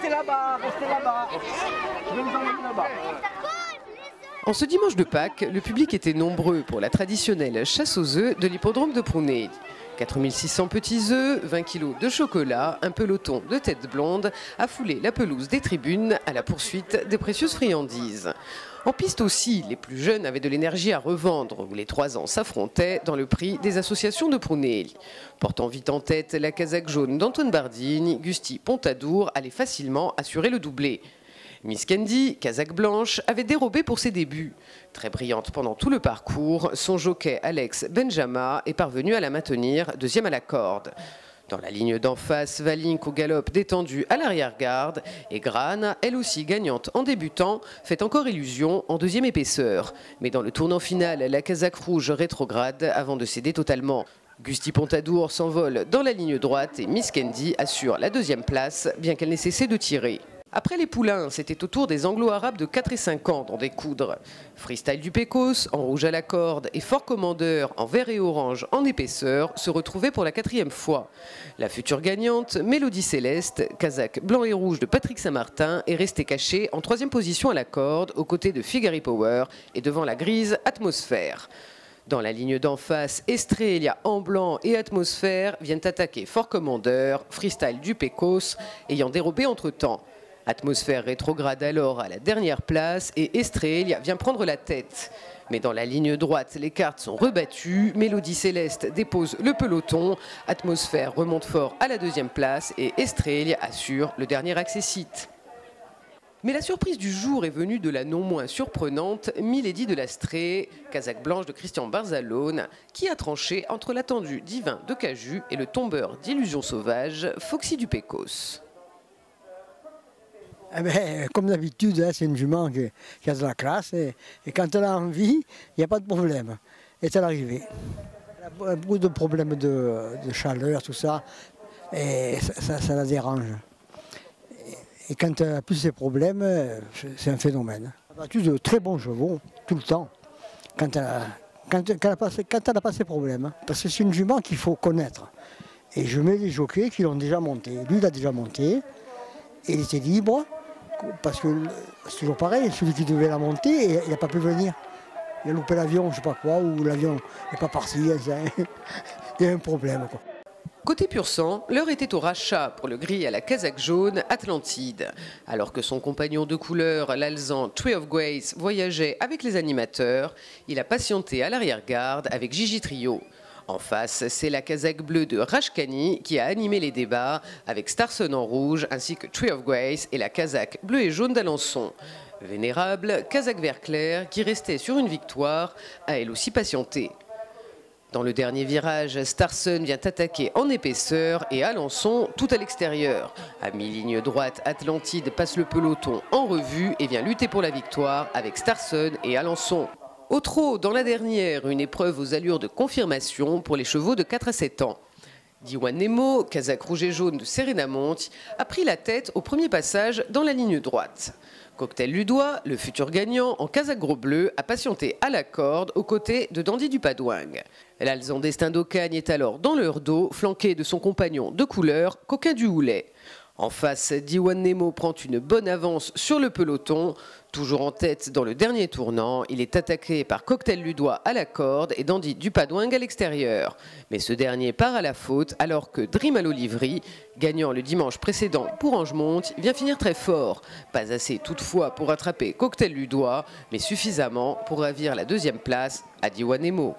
restez là-bas, restez là-bas. Je vais vous emmener là-bas. En ce dimanche de Pâques, le public était nombreux pour la traditionnelle chasse aux œufs de l'hippodrome de Prunelli. 4600 petits œufs, 20 kilos de chocolat, un peloton de têtes blondes a foulé la pelouse des tribunes à la poursuite des précieuses friandises. En piste aussi, les plus jeunes avaient de l'énergie à revendre, où les 3 ans s'affrontaient dans le prix des associations de Prunelli. Portant vite en tête la casaque jaune d'Antoine Bardini, Gusti Pontadour allait facilement assurer le doublé. Miss Candy, casaque blanche, avait dérobé pour ses débuts. Très brillante pendant tout le parcours, son jockey Alex Benjama est parvenu à la maintenir deuxième à la corde. Dans la ligne d'en face, Valink au galop détendu à l'arrière-garde et Grane, elle aussi gagnante en débutant, fait encore illusion en deuxième épaisseur. Mais dans le tournant final, la casaque rouge rétrograde avant de céder totalement. Gusti Pontadour s'envole dans la ligne droite et Miss Candy assure la deuxième place, bien qu'elle n'ait cessé de tirer. Après les poulains, c'était au tour des anglo-arabes de 4 et 5 ans d'en découdre. Freestyle du Pécos, en rouge à la corde, et Fort Commandeur, en vert et orange en épaisseur, se retrouvaient pour la 4e fois. La future gagnante, Mélodie Céleste, casaque blanc et rouge de Patrick Saint-Martin, est restée cachée en 3e position à la corde, aux côtés de Figari Power et devant la grise Atmosphère. Dans la ligne d'en face, Estrella en blanc et Atmosphère viennent attaquer Fort Commandeur, Freestyle du Pécos, ayant dérobé entre-temps. Atmosphère rétrograde alors à la dernière place et Estrella vient prendre la tête. Mais dans la ligne droite, les cartes sont rebattues. Mélodie Céleste dépose le peloton. Atmosphère remonte fort à la 2e place et Estrella assure le dernier accessite. Mais la surprise du jour est venue de la non moins surprenante Milady de l'Astrée, casaque blanche de Christian Barzalone, qui a tranché entre l'attendu divin de Caju et le tombeur d'illusions sauvages, Foxy du Pécos. Eh ben, comme d'habitude, hein, c'est une jument qui a de la classe et quand elle a envie, il n'y a pas de problème. Et c'est l'arrivée. Elle a beaucoup de problèmes de chaleur, tout ça, et ça la dérange. Et quand elle a plus ces problèmes, c'est un phénomène. Elle a battu de très bons chevaux, tout le temps, quand elle n'a pas ces problèmes. Parce que c'est une jument qu'il faut connaître. Et je mets des jockeys qui l'ont déjà monté. Lui, il a déjà monté, et il était libre. Parce que c'est toujours pareil, celui qui devait la monter, il n'a pas pu venir. Il a loupé l'avion, je ne sais pas quoi, ou l'avion n'est pas parti. Il y a un problème, quoi. Côté pur sang, l'heure était au rachat pour le gris à la casaque jaune Atlantide. Alors que son compagnon de couleur, l'alezan Tree of Grace, voyageait avec les animateurs, il a patienté à l'arrière-garde avec Gigi Trio. En face, c'est la casaque bleue de Rashkani qui a animé les débats avec Starson en rouge ainsi que Tree of Grace et la casaque bleue et jaune d'Alençon. Vénérable, casaque vert clair qui restait sur une victoire, a elle aussi patienté. Dans le dernier virage, Starson vient attaquer en épaisseur et Alençon tout à l'extérieur. À mi-ligne droite, Atlantide passe le peloton en revue et vient lutter pour la victoire avec Starson et Alençon. Au trot, dans la dernière, une épreuve aux allures de confirmation pour les chevaux de 4 à 7 ans. Diwan Nemo, casaque rouge et jaune de Serena Monti, a pris la tête au premier passage dans la ligne droite. Cocktail Ludois, le futur gagnant en casaque gros bleu, a patienté à la corde aux côtés de Dandy du Padouing. L'alezan Destin d'Ocagne est alors dans leur dos, flanqué de son compagnon de couleur, Coquin du Houlet. En face, Diwan Nemo prend une bonne avance sur le peloton. Toujours en tête dans le dernier tournant, il est attaqué par Cocktail Ludois à la corde et Dandy du Padouing à l'extérieur. Mais ce dernier part à la faute alors que Dream à l'Olivry, gagnant le dimanche précédent pour Angemont, vient finir très fort. Pas assez toutefois pour attraper Cocktail Ludois, mais suffisamment pour ravir la 2e place à Diwan Nemo.